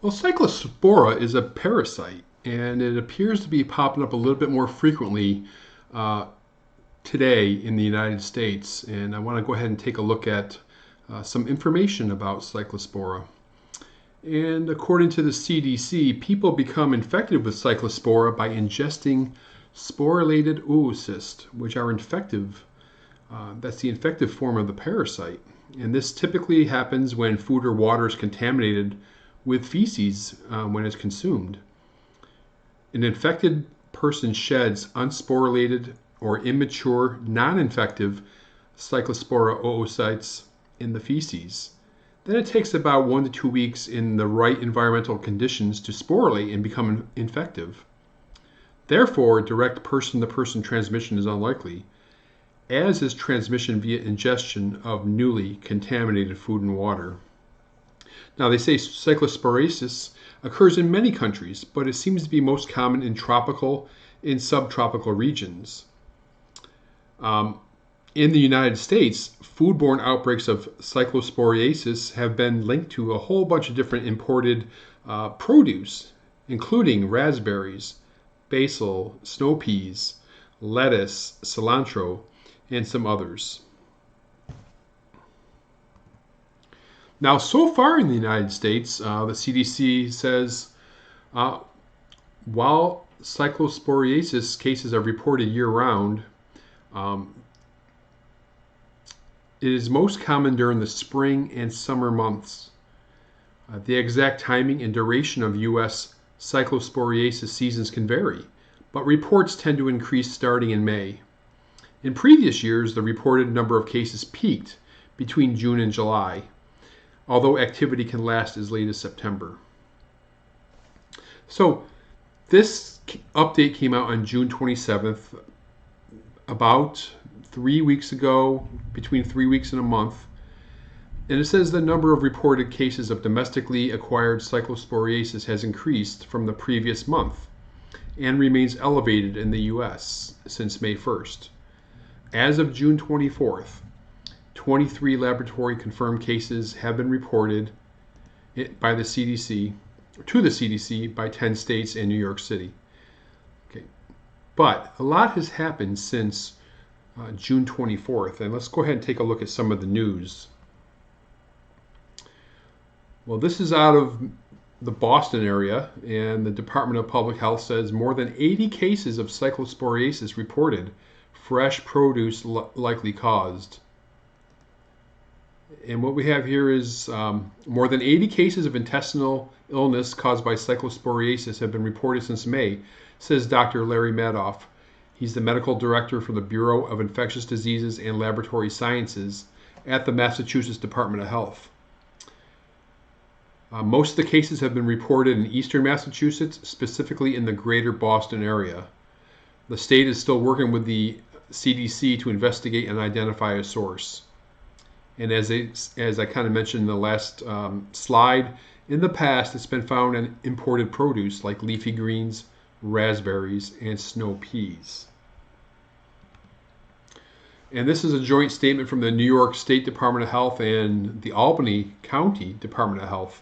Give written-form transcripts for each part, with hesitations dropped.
Well, Cyclospora is a parasite, and it appears to be popping up a little bit more frequently uh, today in the United States. And I want to go ahead and take a look at some information about Cyclospora. And according to the CDC, people become infected with Cyclospora by ingesting sporulated oocysts, which are infective. That's the infective form of the parasite. And this typically happens when food or water is contaminated with feces when it's consumed. An infected person sheds unsporulated or immature, non-infective Cyclospora oocytes in the feces. Then it takes about 1 to 2 weeks in the right environmental conditions to sporulate and become infective. Therefore, direct person-to-person transmission is unlikely, as is transmission via ingestion of newly contaminated food and water. Now, they say cyclosporiosis occurs in many countries, but it seems to be most common in tropical and subtropical regions. In the United States, foodborne outbreaks of cyclosporiasis have been linked to a whole bunch of different imported produce, including raspberries, basil, snow peas, lettuce, cilantro, and some others. Now, so far in the United States, the CDC says while cyclosporiasis cases are reported year-round, it is most common during the spring and summer months. The exact timing and duration of U.S. cyclosporiasis seasons can vary, but reports tend to increase starting in May. In previous years, the reported number of cases peaked between June and July, although activity can last as late as September. So this update came out on June 27th, about 3 weeks ago, between 3 weeks and a month. And it says the number of reported cases of domestically acquired cyclosporiasis has increased from the previous month and remains elevated in the U.S. since May 1st. As of June 24th, 23 laboratory confirmed cases have been reported by the CDC to the CDC by 10 states and New York City. Okay. But a lot has happened since June 24th, and let's go ahead and take a look at some of the news. Well, this is out of the Boston area, and the Department of Public Health says more than 80 cases of cyclosporiasis reported, fresh produce likely caused. And what we have here is more than 80 cases of intestinal illness caused by cyclosporiasis have been reported since May, says Dr. Larry Madoff. He's the medical director for the Bureau of Infectious Diseases and Laboratory Sciences at the Massachusetts Department of Health. Most of the cases have been reported in eastern Massachusetts, specifically in the greater Boston area. The state is still working with the CDC to investigate and identify a source. And as I kind of mentioned in the last slide, in the past it's been found in imported produce like leafy greens, raspberries, and snow peas. And this is a joint statement from the New York State Department of Health and the Albany County Department of Health.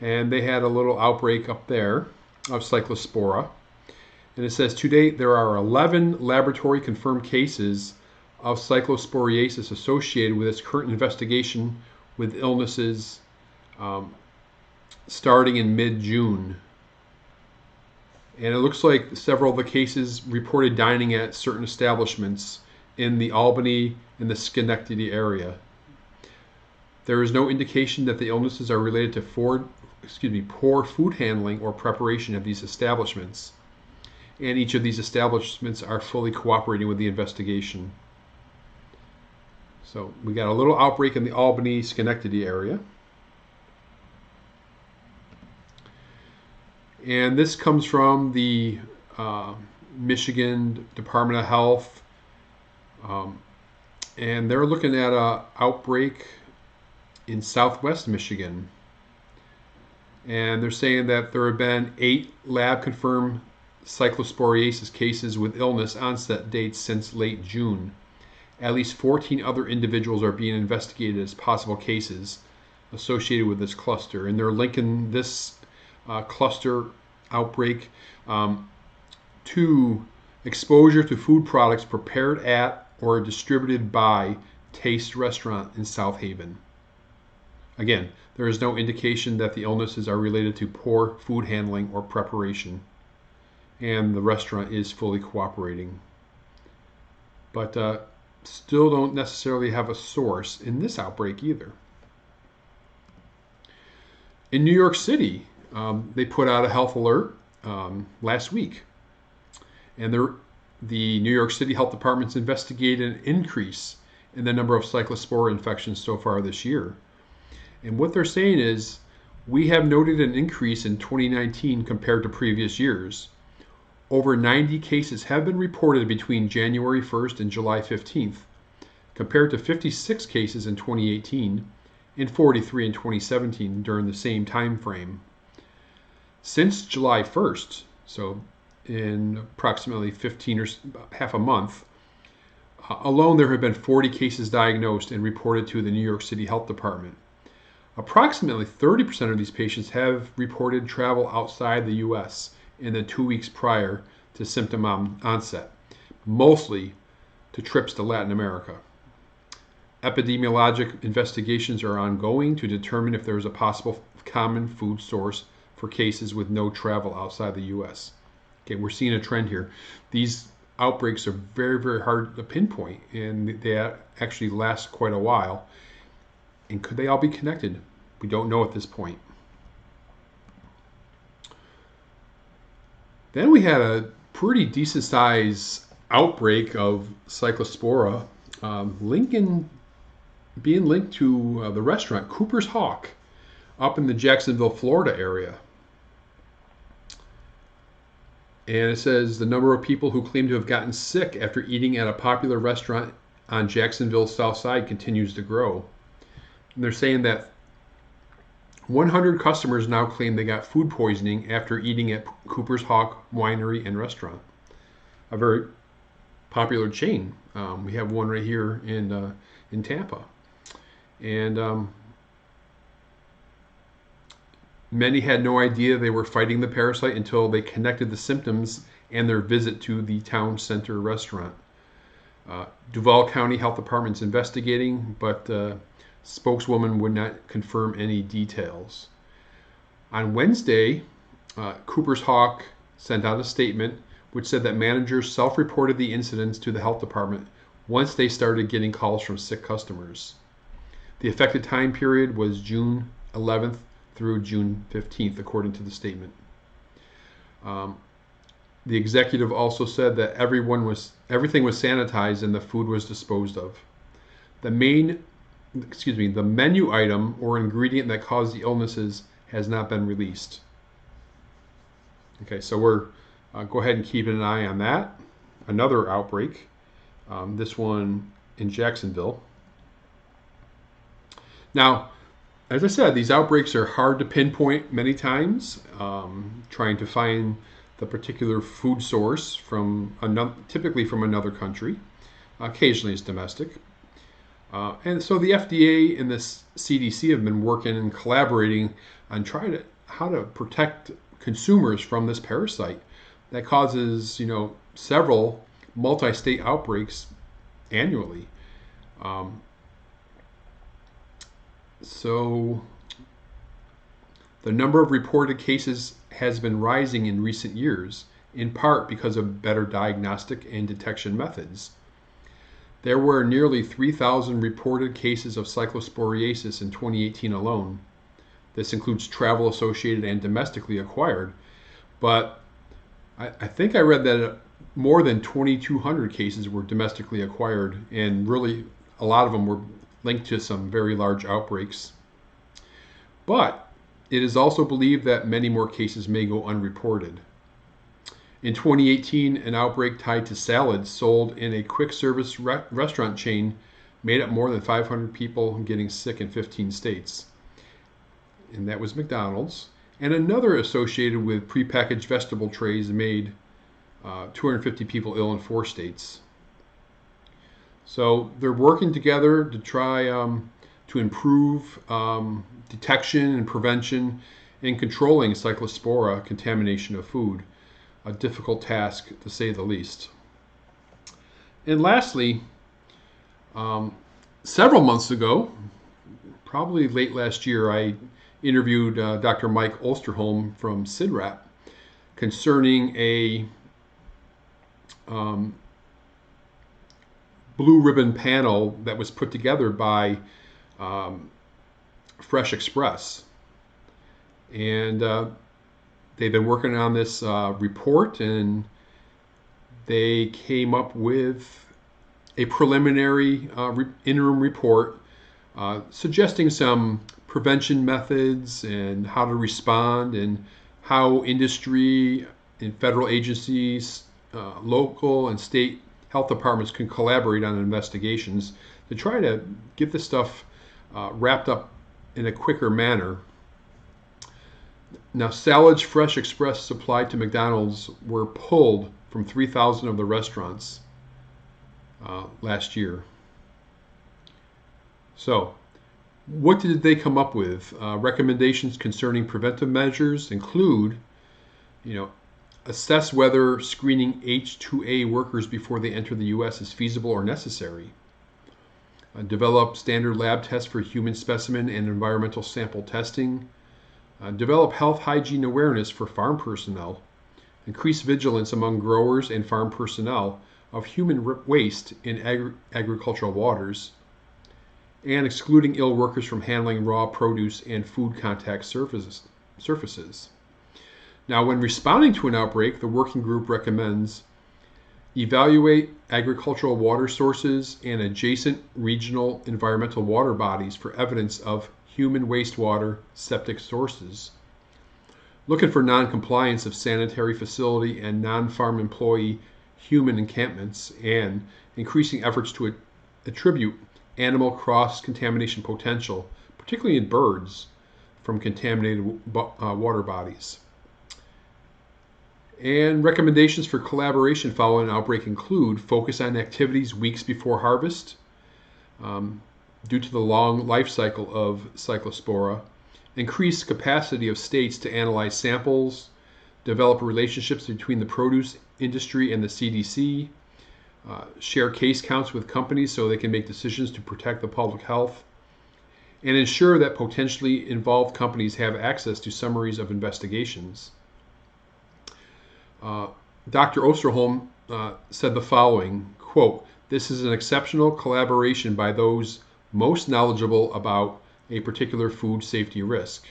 And they had a little outbreak up there of Cyclospora. And it says, to date, there are 11 laboratory confirmed cases of cyclosporiasis associated with its current investigation with illnesses starting in mid-June. And it looks like several of the cases reported dining at certain establishments in the Albany and the Schenectady area. There is no indication that the illnesses are related to poor food handling or preparation of these establishments. And each of these establishments are fully cooperating with the investigation. So we got a little outbreak in the Albany, Schenectady area. And this comes from the Michigan Department of Health. And they're looking at an outbreak in southwest Michigan. And they're saying that there have been 8 lab-confirmed cyclosporiasis cases with illness onset dates since late June. At least 14 other individuals are being investigated as possible cases associated with this cluster. And they're linking this cluster outbreak. 2, exposure to food products prepared at or distributed by Taste Restaurant in South Haven. Again, there is no indication that the illnesses are related to poor food handling or preparation, and the restaurant is fully cooperating. But still don't necessarily have a source in this outbreak either. In New York City, they put out a health alert last week, and the New York City Health Department's investigated an increase in the number of Cyclospora infections so far this year. And what they're saying is, we have noted an increase in 2019 compared to previous years. Over 90 cases have been reported between January 1st and July 15th, compared to 56 cases in 2018 and 43 in 2017 during the same time frame. Since July 1st, so in approximately 15 or half a month, alone there have been 40 cases diagnosed and reported to the New York City Health Department. Approximately 30% of these patients have reported travel outside the U.S. in the 2 weeks prior to symptom onset, mostly to trips to Latin America. Epidemiologic investigations are ongoing to determine if there is a possible common food source for cases with no travel outside the U.S. Okay, we're seeing a trend here. These outbreaks are very, very hard to pinpoint, and they actually last quite a while. And could they all be connected? We don't know at this point. Then we had a pretty decent size outbreak of Cyclospora, being linked to the restaurant Cooper's Hawk up in the Jacksonville, Florida area. And it says the number of people who claim to have gotten sick after eating at a popular restaurant on Jacksonville's south side continues to grow. And they're saying that 100 customers now claim they got food poisoning after eating at Cooper's Hawk Winery and Restaurant, a very popular chain. We have one right here in Tampa. And many had no idea they were fighting the parasite until they connected the symptoms and their visit to the town center restaurant. Duval County Health Department's investigating, but spokeswoman would not confirm any details. On Wednesday, Cooper's Hawk sent out a statement which said that managers self-reported the incidents to the health department once they started getting calls from sick customers. The affected time period was June 11th through June 15th, according to the statement. The executive also said that everything was sanitized and the food was disposed of. The menu item or ingredient that caused the illnesses has not been released. Okay, so we're go ahead and keep an eye on that. Another outbreak, this one in Jacksonville. Now, as I said, these outbreaks are hard to pinpoint many times, trying to find the particular food source typically from another country. Occasionally it's domestic. And so the FDA and the CDC have been working and collaborating on how to protect consumers from this parasite that causes, several multi-state outbreaks annually. So the number of reported cases has been rising in recent years, in part because of better diagnostic and detection methods. There were nearly 3,000 reported cases of cyclosporiasis in 2018 alone. This includes travel-associated and domestically acquired, but I think I read that more than 2,200 cases were domestically acquired, and really a lot of them were linked to some very large outbreaks. But it is also believed that many more cases may go unreported. In 2018, an outbreak tied to salads sold in a quick service restaurant chain made up more than 500 people getting sick in 15 states. And that was McDonald's. And another associated with prepackaged vegetable trays made 250 people ill in 4 states. So they're working together to try to improve detection and prevention and controlling Cyclospora contamination of food, a difficult task to say the least. And lastly, several months ago, probably late last year, I interviewed Dr. Mike Osterholm from CIDRAP concerning a blue ribbon panel that was put together by Fresh Express. And they've been working on this report, and they came up with a preliminary interim report suggesting some prevention methods and how to respond, and how industry and federal agencies, local and state health departments can collaborate on investigations to try to get this stuff wrapped up in a quicker manner. Now, salads Fresh Express supplied to McDonald's were pulled from 3,000 of the restaurants last year. So, what did they come up with? Recommendations concerning preventive measures include, assess whether screening H2A workers before they enter the U.S. is feasible or necessary. Develop standard lab tests for human specimen and environmental sample testing. Develop health hygiene awareness for farm personnel. Increase vigilance among growers and farm personnel of human waste in agricultural waters. And excluding ill workers from handling raw produce and food contact surfaces. Now, when responding to an outbreak, the working group recommends evaluate agricultural water sources and adjacent regional environmental water bodies for evidence of human wastewater septic sources. Looking for non-compliance of sanitary facility and non-farm employee human encampments, and increasing efforts to attribute animal cross-contamination potential, particularly in birds, from contaminated water bodies. And recommendations for collaboration following an outbreak include focus on activities weeks before harvest, due to the long life cycle of Cyclospora, increase capacity of states to analyze samples, develop relationships between the produce industry and the CDC, share case counts with companies so they can make decisions to protect the public health, and ensure that potentially involved companies have access to summaries of investigations. Dr. Osterholm said the following, quote, "This is an exceptional collaboration by those most knowledgeable about a particular food safety risk.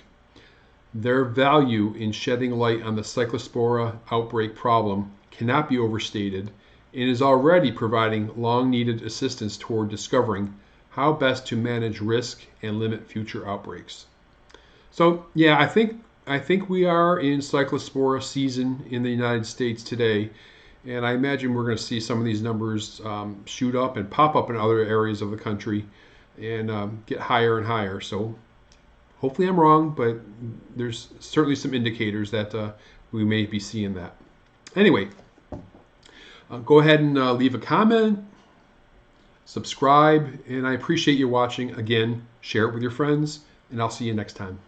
Their value in shedding light on the Cyclospora outbreak problem cannot be overstated, and is already providing long-needed assistance toward discovering how best to manage risk and limit future outbreaks." So, yeah, I think we are in Cyclospora season in the United States today, and I imagine we're going to see some of these numbers shoot up and pop up in other areas of the country and get higher and higher. So hopefully I'm wrong, but there's certainly some indicators that we may be seeing that. Anyway, go ahead and leave a comment, subscribe, and I appreciate you watching. Again, share it with your friends, and I'll see you next time.